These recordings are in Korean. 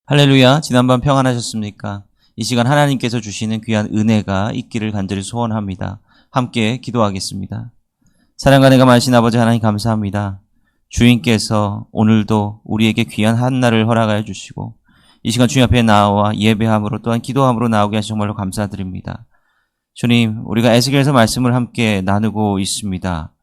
할렐루야. 지난밤 평안하셨습니까? 이 시간 하나님께서 주시는 귀한 은혜가 있기를 간절히 소원합니다. 함께 기도하겠습니다. 사랑과 내가 많으신 아버지 하나님 감사합니다. 주인께서 오늘도 우리에게 귀한 한날을 허락하여 주시고 이 시간 주님 앞에 나와 예배함으로 또한 기도함으로 나오게 하셔서 정말로 감사드립니다. 주님, 우리가 에스겔서 말씀을 함께 나누고 있습니다.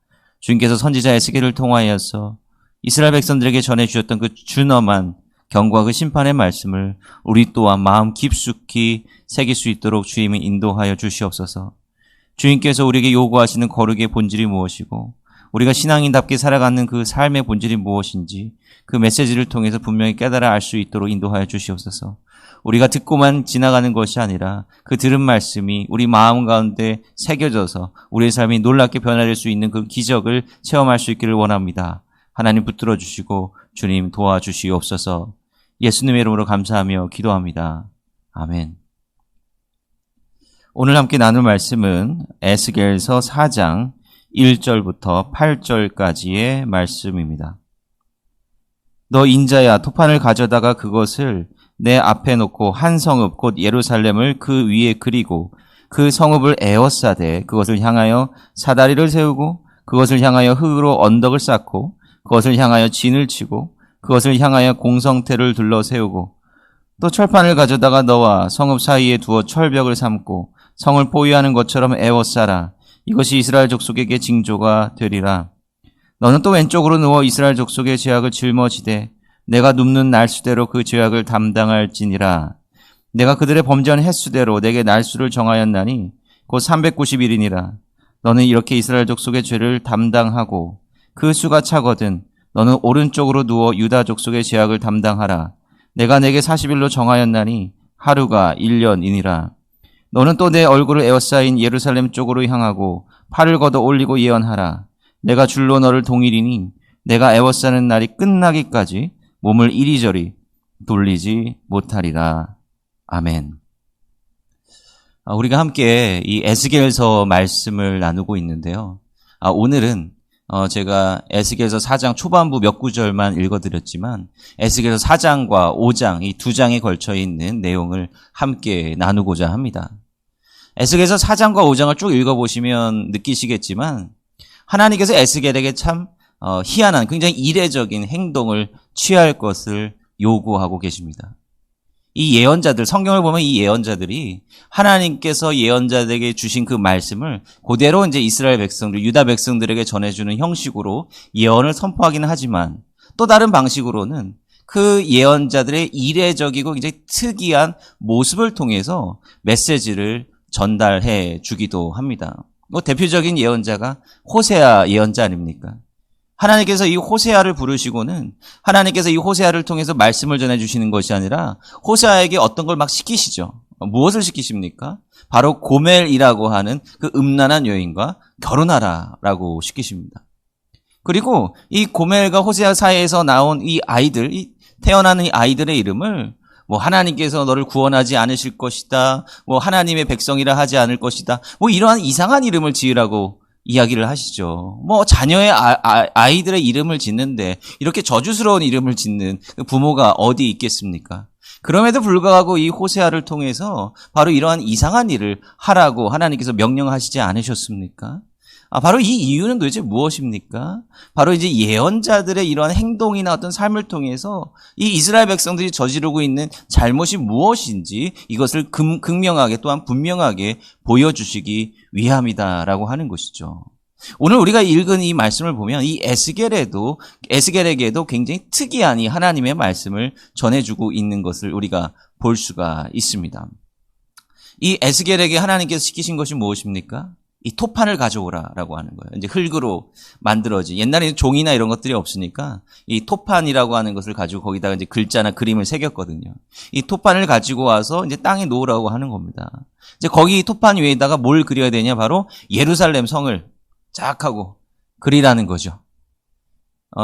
주님께서 선지자 에스겔을 통하여서 이스라엘 백성들에게 전해주셨던 그 준엄한 경고와 그 심판의 말씀을 우리 또한 마음 깊숙이 새길 수 있도록 주님이 인도하여 주시옵소서. 주님께서 우리에게 요구하시는 거룩의 본질이 무엇이고 우리가 신앙인답게 살아가는 그 삶의 본질이 무엇인지 그 메시지를 통해서 분명히 깨달아 알 수 있도록 인도하여 주시옵소서. 우리가 듣고만 지나가는 것이 아니라 그 들은 말씀이 우리 마음 가운데 새겨져서 우리의 삶이 놀랍게 변화될 수 있는 그 기적을 체험할 수 있기를 원합니다. 하나님 붙들어 주시고 주님 도와주시옵소서. 예수님의 이름으로 감사하며 기도합니다. 아멘. 오늘 함께 나눌 말씀은 에스겔서 4장 1절부터 8절까지의 말씀입니다. 너 인자야, 토판을 가져다가 그것을 내 앞에 놓고 한 성읍 곧 예루살렘을 그 위에 그리고 그 성읍을 에워싸되 그것을 향하여 사다리를 세우고 그것을 향하여 흙으로 언덕을 쌓고 그것을 향하여 진을 치고 그것을 향하여 공성태를 둘러 세우고 또 철판을 가져다가 너와 성읍 사이에 두어 철벽을 삼고 성을 포위하는 것처럼 에워싸라. 이것이 이스라엘 족속에게 징조가 되리라. 너는 또 왼쪽으로 누워 이스라엘 족속의 죄악을 짊어지되 내가 눕는 날수대로 그 죄악을 담당할지니라. 내가 그들의 범죄한 횟수대로 내게 날수를 정하였나니 곧 390일이니라. 너는 이렇게 이스라엘 족속의 죄를 담당하고 그 수가 차거든 너는 오른쪽으로 누워 유다 족속의 죄악을 담당하라. 내가 내게 40일로 정하였나니 하루가 1년이니라. 너는 또 내 얼굴을 에워싸인 예루살렘 쪽으로 향하고 팔을 걷어 올리고 예언하라. 내가 줄로 너를 동일이니 내가 에워싸는 날이 끝나기까지 몸을 이리저리 돌리지 못하리라. 아멘. 우리가 함께 이 에스겔서 말씀을 나누고 있는데요. 오늘은 제가 에스겔서 4장 초반부 몇 구절만 읽어드렸지만 에스겔서 4장과 5장 이 두 장에 걸쳐 있는 내용을 함께 나누고자 합니다. 에스겔서 4장과 5장을 쭉 읽어보시면 느끼시겠지만 하나님께서 에스겔에게 참 희한한 굉장히 이례적인 행동을 취할 것을 요구하고 계십니다. 이 예언자들, 성경을 보면 이 예언자들이 하나님께서 예언자들에게 주신 그 말씀을 그대로 이제 이스라엘 백성들, 유다 백성들에게 전해주는 형식으로 예언을 선포하기는 하지만 또 다른 방식으로는 그 예언자들의 이례적이고 굉장히 특이한 모습을 통해서 메시지를 전달해 주기도 합니다. 대표적인 예언자가 호세아 예언자 아닙니까? 하나님께서 이 호세아를 부르시고는 하나님께서 이 호세아를 통해서 말씀을 전해주시는 것이 아니라 호세아에게 어떤 걸 막 시키시죠. 무엇을 시키십니까? 바로 고멜이라고 하는 그 음란한 여인과 결혼하라라고 시키십니다. 그리고 이 고멜과 호세아 사이에서 나온 이 아이들, 태어나는 이 아이들의 이름을 하나님께서 너를 구원하지 않으실 것이다. 하나님의 백성이라 하지 않을 것이다. 이러한 이상한 이름을 지으라고 이야기를 하시죠. 자녀의 아이들의 이름을 짓는데 이렇게 저주스러운 이름을 짓는 부모가 어디 있겠습니까? 그럼에도 불구하고 이 호세아를 통해서 바로 이러한 이상한 일을 하라고 하나님께서 명령하시지 않으셨습니까? 바로 이 이유는 도대체 무엇입니까? 바로 이제 예언자들의 이러한 행동이나 어떤 삶을 통해서 이 이스라엘 백성들이 저지르고 있는 잘못이 무엇인지 이것을 극명하게 또한 분명하게 보여주시기 위함이다라고 하는 것이죠. 오늘 우리가 읽은 이 말씀을 보면 이 에스겔에게도 굉장히 특이한 이 하나님의 말씀을 전해주고 있는 것을 우리가 볼 수가 있습니다. 이 에스겔에게 하나님께서 시키신 것이 무엇입니까? 이 토판을 가져오라라고 하는 거예요. 이제 흙으로 만들어진, 옛날에는 종이나 이런 것들이 없으니까 이 토판이라고 하는 것을 가지고 거기다가 이제 글자나 그림을 새겼거든요. 이 토판을 가지고 와서 이제 땅에 놓으라고 하는 겁니다. 이제 거기 토판 위에다가 뭘 그려야 되냐? 바로 예루살렘 성을 쫙 하고 그리라는 거죠.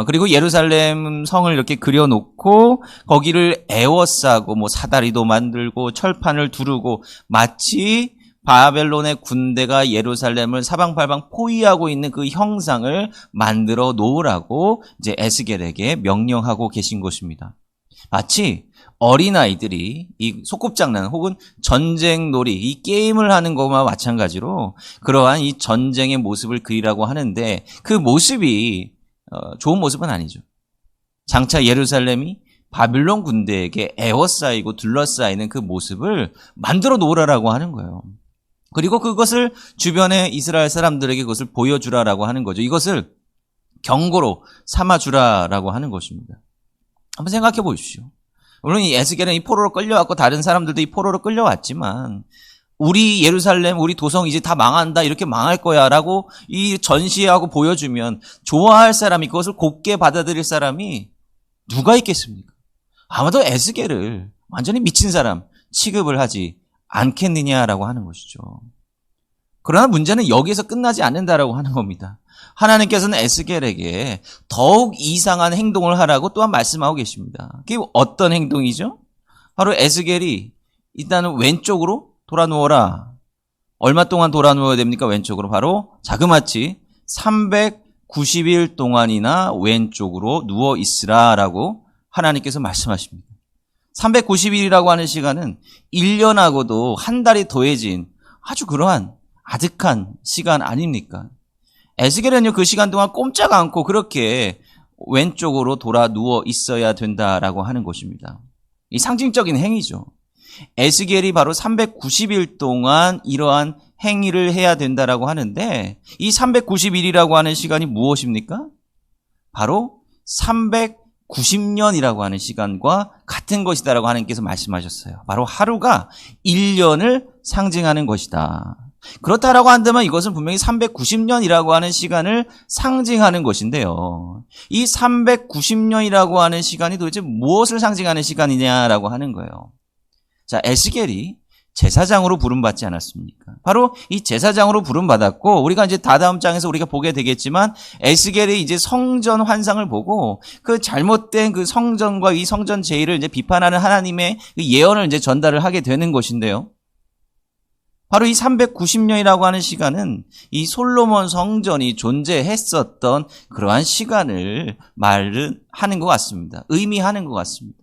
그리고 예루살렘 성을 이렇게 그려놓고 거기를 에워싸고 사다리도 만들고 철판을 두르고 마치 바벨론의 군대가 예루살렘을 사방팔방 포위하고 있는 그 형상을 만들어 놓으라고 이제 에스겔에게 명령하고 계신 것입니다. 마치 어린아이들이 이 소꿉장난 혹은 전쟁놀이, 이 게임을 하는 것과 마찬가지로 그러한 이 전쟁의 모습을 그리라고 하는데 그 모습이 좋은 모습은 아니죠. 장차 예루살렘이 바빌론 군대에게 에워싸이고 둘러싸이는 그 모습을 만들어 놓으라라고 하는 거예요. 그리고 그것을 주변의 이스라엘 사람들에게 그것을 보여주라라고 하는 거죠. 이것을 경고로 삼아주라라고 하는 것입니다. 한번 생각해 보십시오. 물론 이 에스겔은 이 포로로 끌려왔고 다른 사람들도 이 포로로 끌려왔지만 우리 예루살렘, 우리 도성 이제 다 망한다, 이렇게 망할 거야 라고 이 전시하고 보여주면 좋아할 사람이, 그것을 곱게 받아들일 사람이 누가 있겠습니까? 아마도 에스겔을 완전히 미친 사람 취급을 하지 않겠느냐라고 하는 것이죠. 그러나 문제는 여기에서 끝나지 않는다라고 하는 겁니다. 하나님께서는 에스겔에게 더욱 이상한 행동을 하라고 또한 말씀하고 계십니다. 그게 어떤 행동이죠? 바로 에스겔이 일단은 왼쪽으로 돌아 누워라. 얼마 동안 돌아 누워야 됩니까? 왼쪽으로. 바로 자그마치 390일 동안이나 왼쪽으로 누워 있으라라고 하나님께서 말씀하십니다. 390일이라고 하는 시간은 1년하고도 한 달이 더해진 아주 그러한 아득한 시간 아닙니까? 에스겔은요, 그 시간 동안 꼼짝 않고 그렇게 왼쪽으로 돌아 누워 있어야 된다라고 하는 것입니다. 이 상징적인 행위죠. 에스겔이 바로 390일 동안 이러한 행위를 해야 된다라고 하는데 이 390일이라고 하는 시간이 무엇입니까? 바로 390년이라고 하는 시간과 같은 것이다라고 하나님께서 말씀하셨어요. 바로 하루가 1년을 상징하는 것이다. 그렇다라고 한다면 이것은 분명히 390년이라고 하는 시간을 상징하는 것인데요. 이 390년이라고 하는 시간이 도대체 무엇을 상징하는 시간이냐라고 하는 거예요. 자, 에스겔이 제사장으로 부름받지 않았습니까? 바로 이 제사장으로 부름받았고, 우리가 이제 다다음 장에서 우리가 보게 되겠지만, 에스겔이 이제 성전 환상을 보고, 그 잘못된 그 성전과 이 성전 제의를 이제 비판하는 하나님의 그 예언을 이제 전달을 하게 되는 것인데요. 바로 이 390년이라고 하는 시간은 이 솔로몬 성전이 존재했었던 그러한 시간을 말하는 것 같습니다. 의미하는 것 같습니다.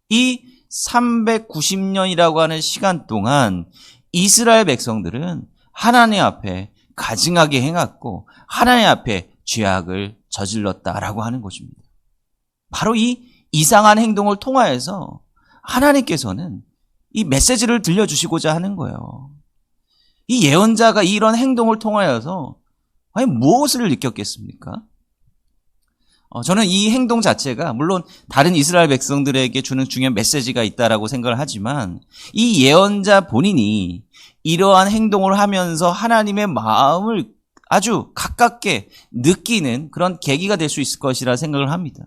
이 390년이라고 하는 시간 동안 이스라엘 백성들은 하나님 앞에 가증하게 행했고 하나님 앞에 죄악을 저질렀다라고 하는 것입니다. 바로 이 이상한 행동을 통하여서 하나님께서는 이 메시지를 들려주시고자 하는 거예요. 이 예언자가 이런 행동을 통하여서 과연 무엇을 느꼈겠습니까? 저는 이 행동 자체가 물론 다른 이스라엘 백성들에게 주는 중요한 메시지가 있다라고 생각을 하지만 이 예언자 본인이 이러한 행동을 하면서 하나님의 마음을 아주 가깝게 느끼는 그런 계기가 될 수 있을 것이라 생각을 합니다.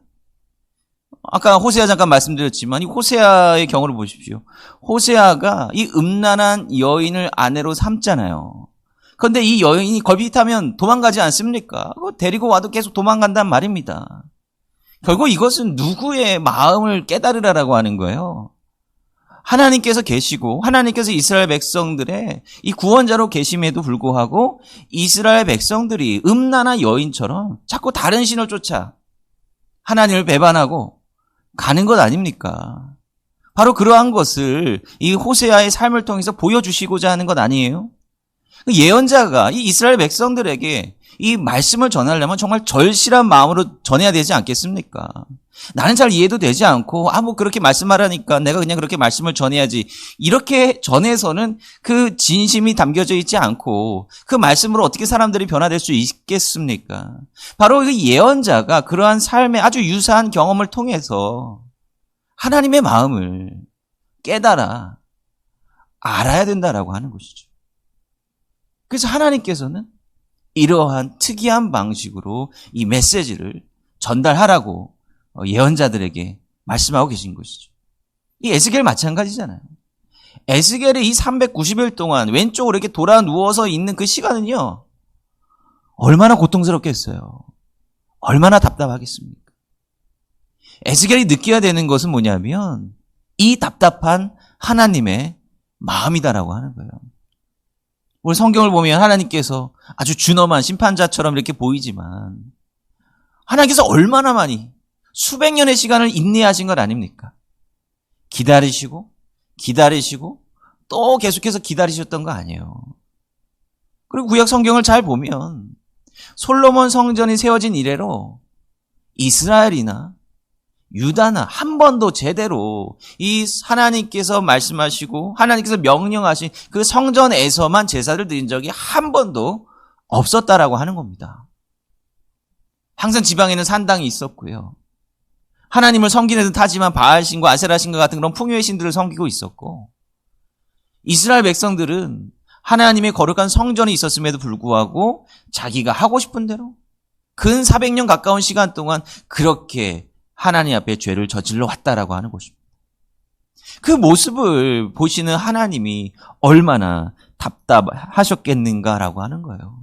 아까 호세아 잠깐 말씀드렸지만 이 호세아의 경우를 보십시오. 호세아가 이 음란한 여인을 아내로 삼잖아요. 그런데 이 여인이 걸핏하면 도망가지 않습니까? 데리고 와도 계속 도망간단 말입니다. 결국 이것은 누구의 마음을 깨달으라라고 하는 거예요. 하나님께서 계시고 하나님께서 이스라엘 백성들의 이 구원자로 계심에도 불구하고 이스라엘 백성들이 음란한 여인처럼 자꾸 다른 신을 쫓아 하나님을 배반하고 가는 것 아닙니까? 바로 그러한 것을 이 호세아의 삶을 통해서 보여주시고자 하는 것 아니에요? 예언자가 이 이스라엘 백성들에게 이 말씀을 전하려면 정말 절실한 마음으로 전해야 되지 않겠습니까? 나는 잘 이해도 되지 않고 뭐 그렇게 말씀하라니까 내가 그냥 그렇게 말씀을 전해야지, 이렇게 전해서는 그 진심이 담겨져 있지 않고 그 말씀으로 어떻게 사람들이 변화될 수 있겠습니까? 바로 그 예언자가 그러한 삶의 아주 유사한 경험을 통해서 하나님의 마음을 깨달아 알아야 된다라고 하는 것이죠. 그래서 하나님께서는 이러한 특이한 방식으로 이 메시지를 전달하라고 예언자들에게 말씀하고 계신 것이죠. 이 에스겔 마찬가지잖아요. 에스겔이 이 390일 동안 왼쪽으로 이렇게 돌아 누워서 있는 그 시간은요, 얼마나 고통스럽겠어요. 얼마나 답답하겠습니까? 에스겔이 느껴야 되는 것은 뭐냐면 이 답답한 하나님의 마음이다라고 하는 거예요. 오늘 성경을 보면 하나님께서 아주 준엄한 심판자처럼 이렇게 보이지만 하나님께서 얼마나 많이 수백 년의 시간을 인내하신 것 아닙니까? 기다리시고 기다리시고 또 계속해서 기다리셨던 거 아니에요. 그리고 구약 성경을 잘 보면 솔로몬 성전이 세워진 이래로 이스라엘이나 유다나 한 번도 제대로 이 하나님께서 말씀하시고 하나님께서 명령하신 그 성전에서만 제사를 드린 적이 한 번도 없었다라고 하는 겁니다. 항상 지방에는 산당이 있었고요. 하나님을 섬기는 듯 하지만 바알신과 아세라신과 같은 그런 풍요의 신들을 섬기고 있었고, 이스라엘 백성들은 하나님의 거룩한 성전이 있었음에도 불구하고 자기가 하고 싶은 대로 근 400년 가까운 시간 동안 그렇게 하나님 앞에 죄를 저질러 왔다라고 하는 것입니다. 그 모습을 보시는 하나님이 얼마나 답답하셨겠는가라고 하는 거예요.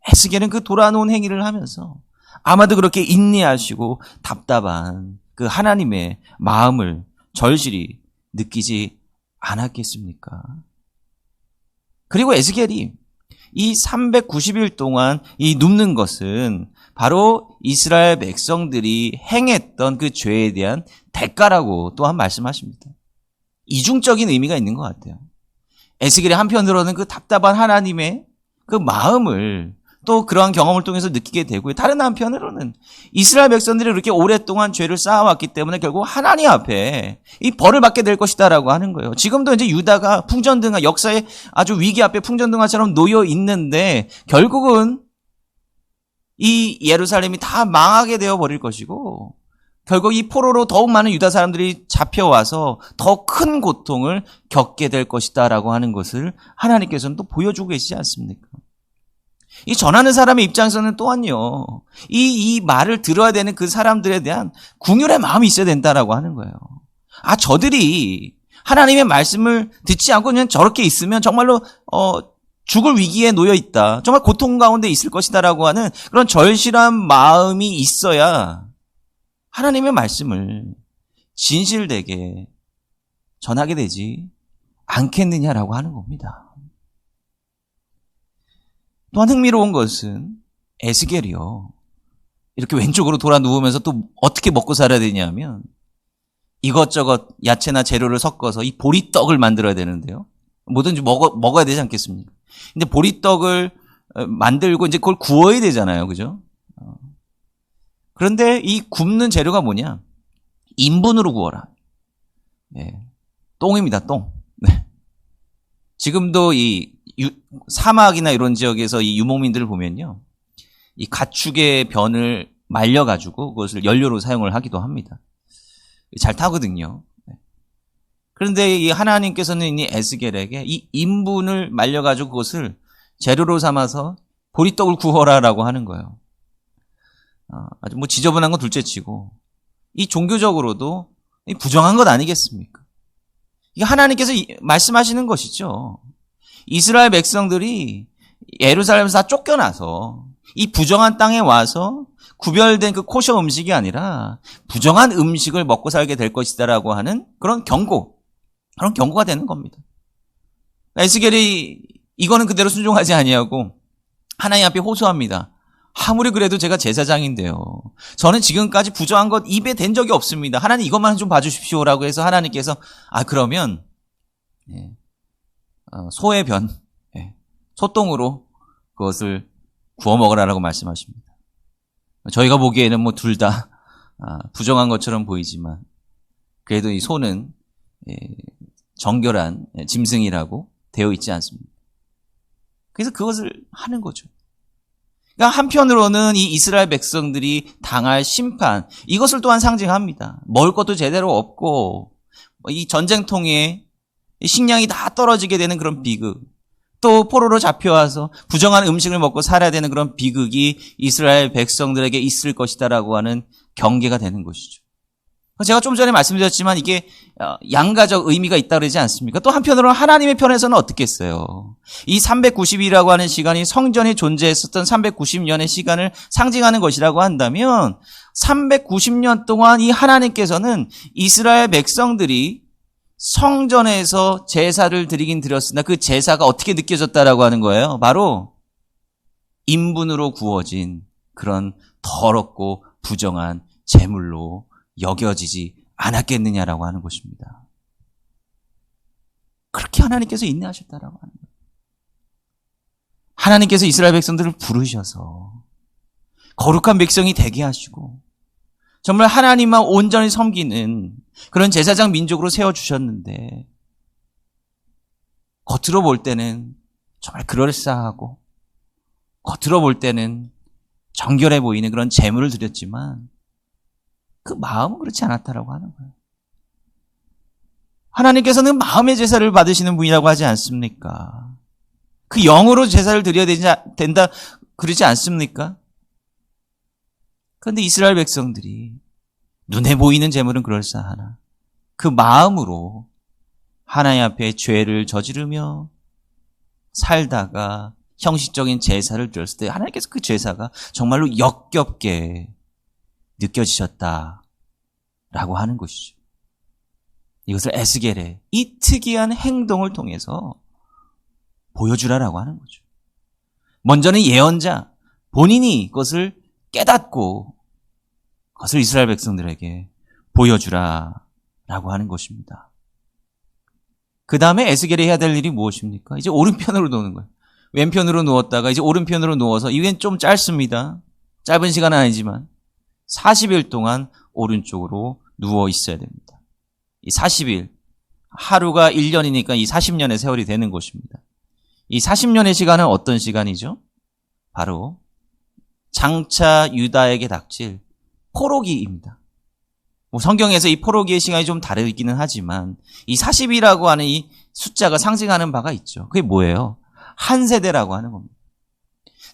에스겔은 그 돌아놓은 행위를 하면서 아마도 그렇게 인내하시고 답답한 그 하나님의 마음을 절실히 느끼지 않았겠습니까? 그리고 에스겔이 이 390일 동안 이 눕는 것은 바로 이스라엘 백성들이 행했던 그 죄에 대한 대가라고 또한 말씀하십니다. 이중적인 의미가 있는 것 같아요. 에스겔의 한편으로는 그 답답한 하나님의 그 마음을 또 그러한 경험을 통해서 느끼게 되고요. 다른 한편으로는 이스라엘 백성들이 그렇게 오랫동안 죄를 쌓아왔기 때문에 결국 하나님 앞에 이 벌을 받게 될 것이다라고 하는 거예요. 지금도 이제 유다가 풍전등화, 역사의 아주 위기 앞에 풍전등화처럼 놓여 있는데 결국은 이 예루살렘이 다 망하게 되어 버릴 것이고, 결국 이 포로로 더욱 많은 유다 사람들이 잡혀와서 더 큰 고통을 겪게 될 것이다라고 하는 것을 하나님께서는 또 보여주고 계시지 않습니까? 이 전하는 사람의 입장에서는 또한요, 이 말을 들어야 되는 그 사람들에 대한 긍휼의 마음이 있어야 된다라고 하는 거예요. 아, 저들이 하나님의 말씀을 듣지 않고 그냥 저렇게 있으면 정말로 죽을 위기에 놓여 있다, 정말 고통 가운데 있을 것이다라고 하는 그런 절실한 마음이 있어야 하나님의 말씀을 진실되게 전하게 되지 않겠느냐라고 하는 겁니다. 또한 흥미로운 것은 에스겔이요, 이렇게 왼쪽으로 돌아 누우면서 또 어떻게 먹고 살아야 되냐면 이것저것 야채나 재료를 섞어서 이 보리떡을 만들어야 되는데요. 뭐든지 먹어야 되지 않겠습니까? 근데 보리떡을 만들고 이제 그걸 구워야 되잖아요. 그죠? 그런데 이 굽는 재료가 뭐냐? 인분으로 구워라. 네. 똥입니다, 똥. 네. 지금도 이 사막이나 이런 지역에서 이 유목민들을 보면요, 이 가축의 변을 말려가지고 그것을 연료로 사용을 하기도 합니다. 잘 타거든요. 그런데 이 하나님께서는 이 에스겔에게 이 인분을 말려가지고 그것을 재료로 삼아서 보리떡을 구워라라고 하는 거예요. 아주 뭐 지저분한 건 둘째치고 이 종교적으로도 부정한 것 아니겠습니까? 이게 하나님께서 말씀하시는 것이죠. 이스라엘 백성들이 예루살렘에서 다 쫓겨나서 이 부정한 땅에 와서 구별된 그 코셔 음식이 아니라 부정한 음식을 먹고 살게 될 것이다라고 하는 그런 경고가 되는 겁니다. 에스겔이 이거는 그대로 순종하지 아니하고 하나님 앞에 호소합니다. 아무리 그래도 제가 제사장인데요, 저는 지금까지 부정한 것 입에 댄 적이 없습니다. 하나님 이것만 좀 봐주십시오라고 해서 하나님께서 그러면 소의 변, 소똥으로 그것을 구워 먹으라라고 말씀하십니다. 저희가 보기에는 뭐 둘 다 부정한 것처럼 보이지만 그래도 이 소는 정결한 짐승이라고 되어 있지 않습니다. 그래서 그것을 하는 거죠. 그러니까 한편으로는 이 이스라엘 백성들이 당할 심판, 이것을 또한 상징합니다. 먹을 것도 제대로 없고 이 전쟁통에 식량이 다 떨어지게 되는 그런 비극, 또 포로로 잡혀와서 부정한 음식을 먹고 살아야 되는 그런 비극이 이스라엘 백성들에게 있을 것이다라고 하는 경계가 되는 것이죠. 제가 좀 전에 말씀드렸지만 이게 양가적 의미가 있다고 그러지 않습니까? 또 한편으로는 하나님의 편에서는 어떻겠어요? 이 390이라고 하는 시간이 성전이 존재했었던 390년의 시간을 상징하는 것이라고 한다면 390년 동안 이 하나님께서는 이스라엘 백성들이 성전에서 제사를 드리긴 드렸으나 그 제사가 어떻게 느껴졌다라고 하는 거예요? 바로 인분으로 구워진 그런 더럽고 부정한 제물로 여겨지지 않았겠느냐라고 하는 것입니다. 그렇게 하나님께서 인내하셨다라고 하는 거예요. 하나님께서 이스라엘 백성들을 부르셔서 거룩한 백성이 되게 하시고 정말 하나님만 온전히 섬기는 그런 제사장 민족으로 세워주셨는데 겉으로 볼 때는 정말 그럴싸하고 겉으로 볼 때는 정결해 보이는 그런 제물을 드렸지만 그 마음은 그렇지 않았다라고 하는 거예요. 하나님께서는 마음의 제사를 받으시는 분이라고 하지 않습니까? 그 영으로 제사를 드려야 된다 그러지 않습니까? 그런데 이스라엘 백성들이 눈에 보이는 제물은 그럴싸하나 그 마음으로 하나님 앞에 죄를 저지르며 살다가 형식적인 제사를 드렸을 때 하나님께서 그 제사가 정말로 역겹게 느껴지셨다라고 하는 것이죠. 이것을 에스겔의 이 특이한 행동을 통해서 보여주라라고 하는 거죠. 먼저는 예언자 본인이 그것을 깨닫고 그것을 이스라엘 백성들에게 보여주라라고 하는 것입니다. 그 다음에 에스겔이 해야 될 일이 무엇입니까? 이제 오른편으로 누우는 거예요. 왼편으로 누웠다가 이제 오른편으로 누워서 이건 좀 짧습니다. 짧은 시간은 아니지만 40일 동안 오른쪽으로 누워 있어야 됩니다. 이 40일, 하루가 1년이니까 이 40년의 세월이 되는 것입니다. 이 40년의 시간은 어떤 시간이죠? 바로 장차 유다에게 닥칠 포로기입니다. 성경에서 이 포로기의 시간이 좀 다르기는 하지만 이 40이라고 하는 이 숫자가 상징하는 바가 있죠. 그게 뭐예요? 한 세대라고 하는 겁니다.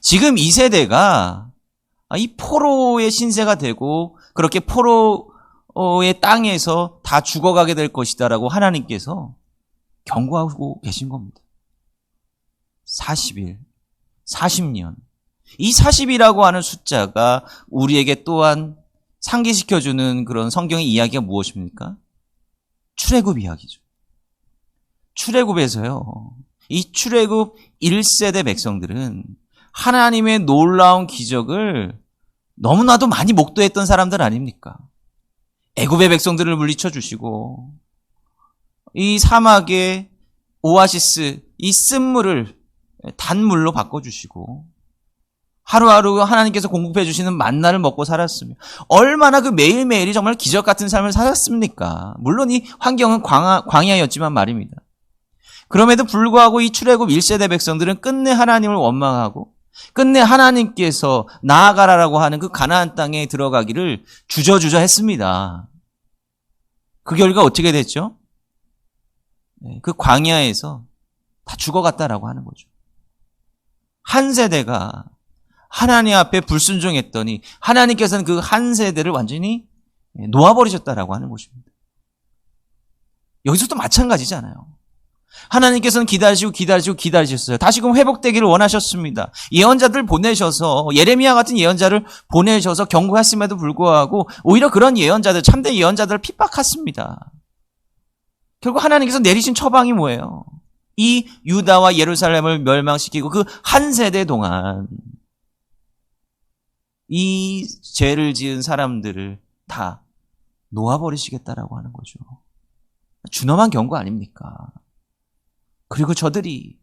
지금 이 세대가 이 포로의 신세가 되고 그렇게 포로의 땅에서 다 죽어가게 될 것이다라고 하나님께서 경고하고 계신 겁니다. 40일, 40년. 이 40이라고 하는 숫자가 우리에게 또한 상기시켜주는 그런 성경의 이야기가 무엇입니까? 출애굽 이야기죠. 출애굽에서요. 이 출애굽 1세대 백성들은 하나님의 놀라운 기적을 너무나도 많이 목도했던 사람들 아닙니까? 애굽의 백성들을 물리쳐 주시고 이 사막의 오아시스, 이 쓴물을 단물로 바꿔주시고 하루하루 하나님께서 공급해 주시는 만나를 먹고 살았으며 얼마나 그 매일매일이 정말 기적 같은 삶을 살았습니까? 물론 이 환경은 광야였지만 말입니다. 그럼에도 불구하고 이 출애굽 1세대 백성들은 끝내 하나님을 원망하고 끝내 하나님께서 나아가라라고 하는 그 가나안 땅에 들어가기를 주저주저 했습니다. 그 결과 어떻게 됐죠? 그 광야에서 다 죽어갔다라고 하는 거죠. 한 세대가 하나님 앞에 불순종했더니 하나님께서는 그 한 세대를 완전히 놓아버리셨다라고 하는 것입니다. 여기서도 마찬가지잖아요. 하나님께서는 기다리셨어요. 다시금 회복되기를 원하셨습니다. 예언자들 보내셔서 예레미야 같은 예언자를 보내셔서 경고했음에도 불구하고 오히려 그런 예언자들, 참된 예언자들을 핍박했습니다. 결국 하나님께서 내리신 처방이 뭐예요? 이 유다와 예루살렘을 멸망시키고 그 한 세대 동안 이 죄를 지은 사람들을 다 놓아버리시겠다라고 하는 거죠. 준엄한 경고 아닙니까? 그리고 저들이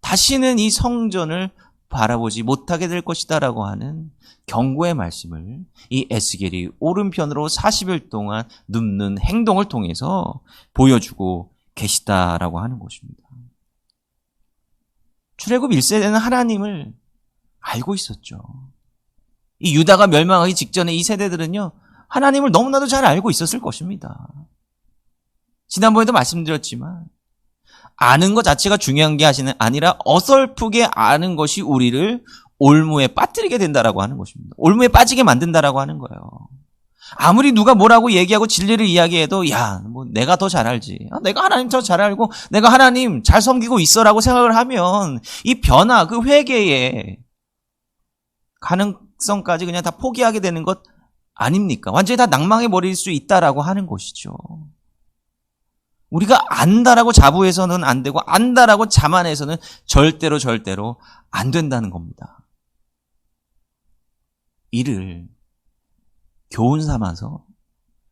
다시는 이 성전을 바라보지 못하게 될 것이다라고 하는 경고의 말씀을 이 에스겔이 오른편으로 40일 동안 눕는 행동을 통해서 보여주고 계시다라고 하는 것입니다. 출애굽 1세대는 하나님을 알고 있었죠. 이 유다가 멸망하기 직전에 이 세대들은요, 하나님을 너무나도 잘 알고 있었을 것입니다. 지난번에도 말씀드렸지만 아는 것 자체가 중요한 게 아니라 어설프게 아는 것이 우리를 올무에 빠뜨리게 된다라고 하는 것입니다. 올무에 빠지게 만든다라고 하는 거예요. 아무리 누가 뭐라고 얘기하고 진리를 이야기해도 뭐 내가 더 잘 알지. 내가 하나님 더 잘 알고 내가 하나님 잘 섬기고 있어라고 생각을 하면 이 변화, 그 회개의 가능성까지 그냥 다 포기하게 되는 것 아닙니까? 완전히 다 낭망해버릴 수 있다라고 하는 것이죠. 우리가 안다라고 자부해서는 안 되고 안다라고 자만해서는 절대로 안 된다는 겁니다. 이를 교훈 삼아서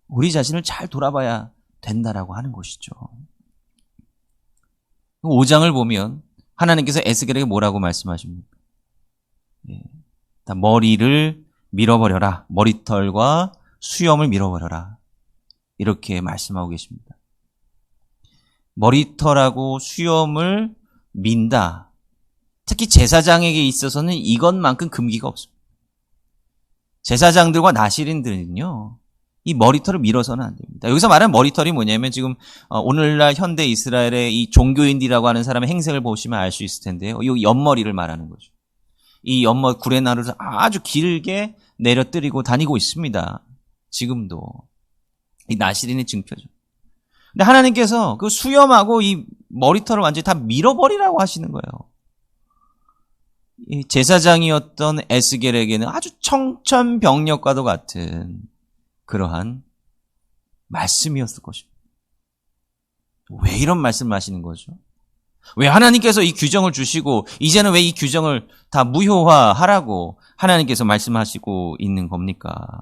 우리 자신을 잘 돌아봐야 된다라고 하는 것이죠. 5장을 보면 하나님께서 에스겔에게 뭐라고 말씀하십니까? 예. 머리를 밀어버려라. 머리털과 수염을 밀어버려라. 이렇게 말씀하고 계십니다. 머리털하고 수염을 민다. 특히 제사장에게 있어서는 이것만큼 금기가 없습니다. 제사장들과 나실인들은요, 이 머리털을 밀어서는 안 됩니다. 여기서 말하는 머리털이 뭐냐면 지금 오늘날 현대 이스라엘의 이 종교인들이라고 하는 사람의 행색을 보시면 알 수 있을 텐데요. 이 옆머리를 말하는 거죠. 이 옆머리 구레나루를 아주 길게 내려뜨리고 다니고 있습니다. 지금도. 이 나실인의 증표죠. 근데 하나님께서 그 수염하고 이 머리털을 완전히 다 밀어버리라고 하시는 거예요. 이 제사장이었던 에스겔에게는 아주 청천벽력과도 같은 그러한 말씀이었을 것입니다. 왜 이런 말씀을 하시는 거죠? 왜 하나님께서 이 규정을 주시고 이제는 왜 이 규정을 다 무효화하라고 하나님께서 말씀하시고 있는 겁니까?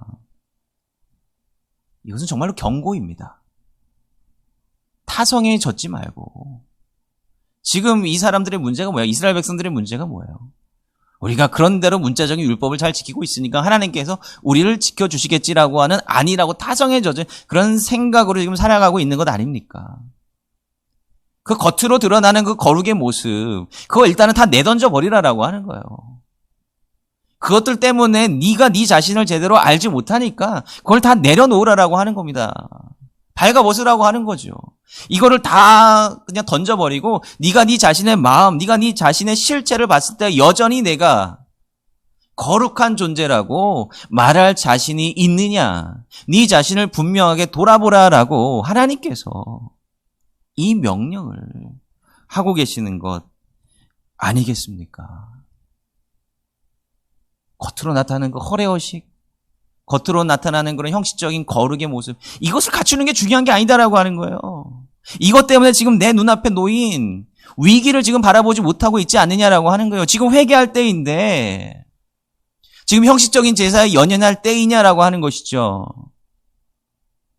이것은 정말로 경고입니다. 타성에 젖지 말고. 지금 이 사람들의 문제가 뭐야? 이스라엘 백성들의 문제가 뭐예요? 우리가 그런대로 문자적인 율법을 잘 지키고 있으니까 하나님께서 우리를 지켜주시겠지라고 하는 아니라고 타성에 젖은 그런 생각으로 지금 살아가고 있는 것 아닙니까? 그 겉으로 드러나는 그 거룩의 모습, 그거 일단은 다 내던져 버리라라고 하는 거예요. 그것들 때문에 네가 네 자신을 제대로 알지 못하니까 그걸 다 내려놓으라라고 하는 겁니다. 발가벗으라고 하는 거죠. 이거를 다 그냥 던져버리고 네가 네 자신의 마음, 네가 네 자신의 실체를 봤을 때 여전히 내가 거룩한 존재라고 말할 자신이 있느냐, 네 자신을 분명하게 돌아보라라고 하나님께서 이 명령을 하고 계시는 것 아니겠습니까? 겉으로 나타나는 그 허례허식, 겉으로 나타나는 그런 형식적인 거룩의 모습, 이것을 갖추는 게 중요한 게 아니다라고 하는 거예요. 이것 때문에 지금 내 눈앞에 놓인 위기를 지금 바라보지 못하고 있지 않느냐라고 하는 거예요. 지금 회개할 때인데 지금 형식적인 제사에 연연할 때이냐라고 하는 것이죠.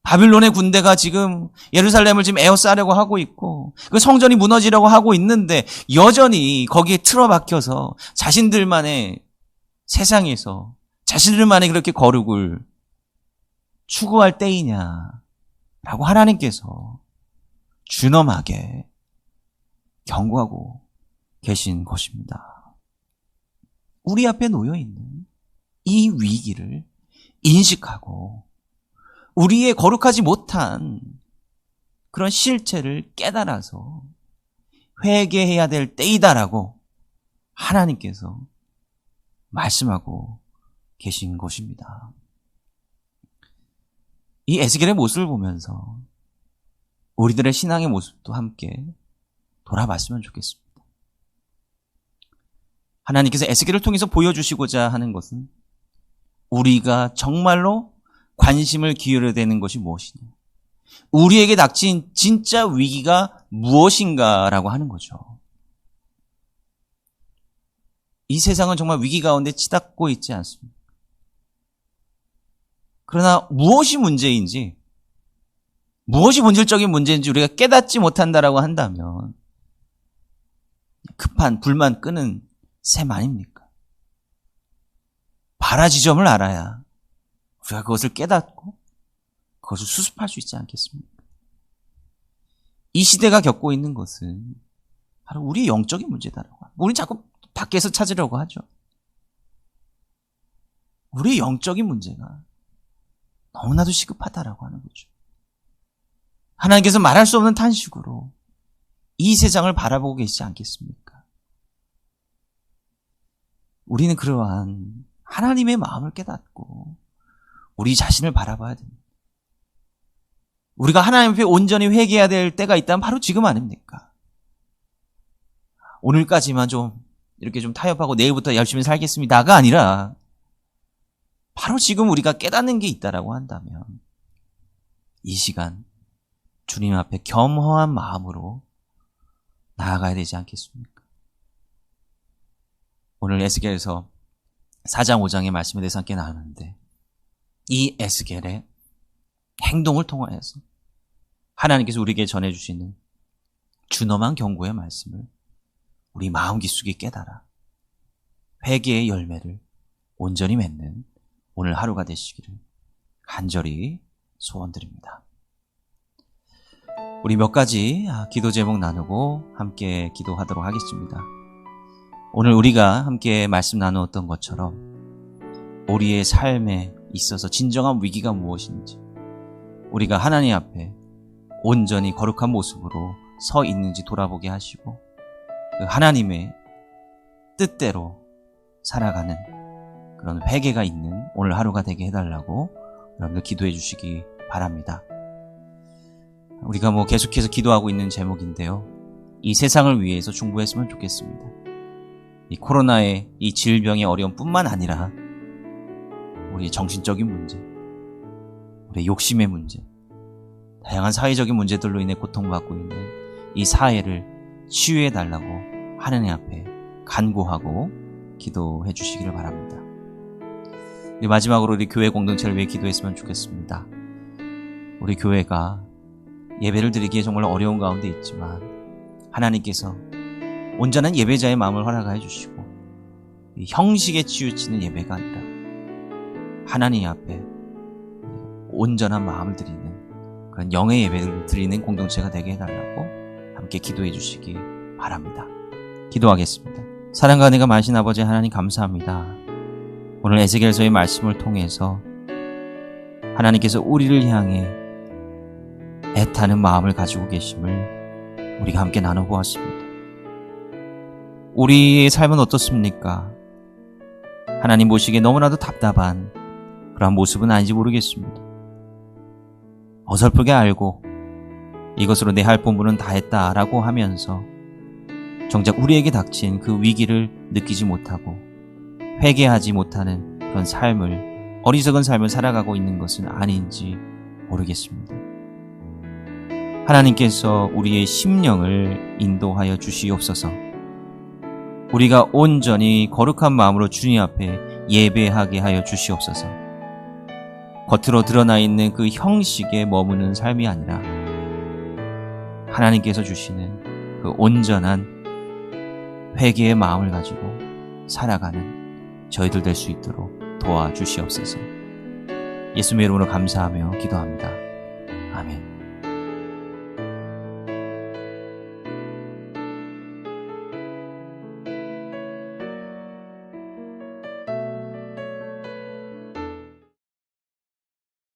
바빌론의 군대가 지금 예루살렘을 지금 에워싸려고 하고 있고 그 성전이 무너지려고 하고 있는데 여전히 거기에 틀어박혀서 자신들만의 세상에서 자신들만의 그렇게 거룩을 추구할 때이냐라고 하나님께서 준엄하게 경고하고 계신 것입니다. 우리 앞에 놓여있는 이 위기를 인식하고 우리의 거룩하지 못한 그런 실체를 깨달아서 회개해야 될 때이다라고 하나님께서 말씀하고 계신 것입니다. 이 에스겔의 모습을 보면서 우리들의 신앙의 모습도 함께 돌아봤으면 좋겠습니다. 하나님께서 에스겔을 통해서 보여주시고자 하는 것은 우리가 정말로 관심을 기울여야 되는 것이 무엇이냐, 우리에게 닥친 진짜 위기가 무엇인가라고 하는 거죠. 이 세상은 정말 위기 가운데 치닫고 있지 않습니다. 그러나 무엇이 문제인지, 무엇이 본질적인 문제인지 우리가 깨닫지 못한다라고 한다면 급한 불만 끄는 셈 아닙니까? 발화지점을 알아야 우리가 그것을 깨닫고 그것을 수습할 수 있지 않겠습니까? 이 시대가 겪고 있는 것은 바로 우리의 영적인 문제다라고 합니다. 우리는 자꾸 밖에서 찾으려고 하죠. 우리의 영적인 문제가 너무나도 시급하다라고 하는 거죠. 하나님께서 말할 수 없는 탄식으로 이 세상을 바라보고 계시지 않겠습니까? 우리는 그러한 하나님의 마음을 깨닫고 우리 자신을 바라봐야 됩니다. 우리가 하나님 앞에 온전히 회개해야 될 때가 있다면 바로 지금 아닙니까? 오늘까지만 좀 이렇게 좀 타협하고 내일부터 열심히 살겠습니다가 아니라 바로 지금 우리가 깨닫는 게 있다라고 한다면 이 시간 주님 앞에 겸허한 마음으로 나아가야 되지 않겠습니까? 오늘 에스겔에서 4장 5장의 말씀에 대해서 함께 나누는데 이 에스겔의 행동을 통하여서 하나님께서 우리에게 전해주시는 준엄한 경고의 말씀을 우리 마음 깊숙이 깨달아 회개의 열매를 온전히 맺는 오늘 하루가 되시기를 간절히 소원드립니다. 우리 몇 가지 기도 제목 나누고 함께 기도하도록 하겠습니다. 오늘 우리가 함께 말씀 나누었던 것처럼 우리의 삶에 있어서 진정한 위기가 무엇인지, 우리가 하나님 앞에 온전히 거룩한 모습으로 서 있는지 돌아보게 하시고 그 하나님의 뜻대로 살아가는 그런 회개가 있는 오늘 하루가 되게 해달라고 여러분들 기도해 주시기 바랍니다. 우리가 계속해서 기도하고 있는 제목인데요. 이 세상을 위해서 중보했으면 좋겠습니다. 이 코로나의 이 질병의 어려움뿐만 아니라 우리의 정신적인 문제, 우리의 욕심의 문제, 다양한 사회적인 문제들로 인해 고통받고 있는 이 사회를 치유해 달라고 하나님 앞에 간구하고 기도해 주시기를 바랍니다. 마지막으로 우리 교회 공동체를 위해 기도했으면 좋겠습니다. 우리 교회가 예배를 드리기에 정말 어려운 가운데 있지만 하나님께서 온전한 예배자의 마음을 허락해 주시고 이 형식에 치우치는 예배가 아니라 하나님 앞에 온전한 마음을 드리는 그런 영의 예배를 드리는 공동체가 되게 해달라고 함께 기도해 주시기 바랍니다. 기도하겠습니다. 사랑과 은혜가 많으신 아버지 하나님 감사합니다. 오늘 에스겔서의 말씀을 통해서 하나님께서 우리를 향해 애타는 마음을 가지고 계심을 우리가 함께 나눠보았습니다. 우리의 삶은 어떻습니까? 하나님 보시기에 너무나도 답답한 그런 모습은 아닌지 모르겠습니다. 어설프게 알고 이것으로 내 할 본분은 다 했다라고 하면서 정작 우리에게 닥친 그 위기를 느끼지 못하고 회개하지 못하는 그런 삶을, 어리석은 삶을 살아가고 있는 것은 아닌지 모르겠습니다. 하나님께서 우리의 심령을 인도하여 주시옵소서. 우리가 온전히 거룩한 마음으로 주님 앞에 예배하게 하여 주시옵소서. 겉으로 드러나 있는 그 형식에 머무는 삶이 아니라 하나님께서 주시는 그 온전한 회개의 마음을 가지고 살아가는 저희들 될 수 있도록 도와주시옵소서. 예수님의 이름으로 감사하며 기도합니다.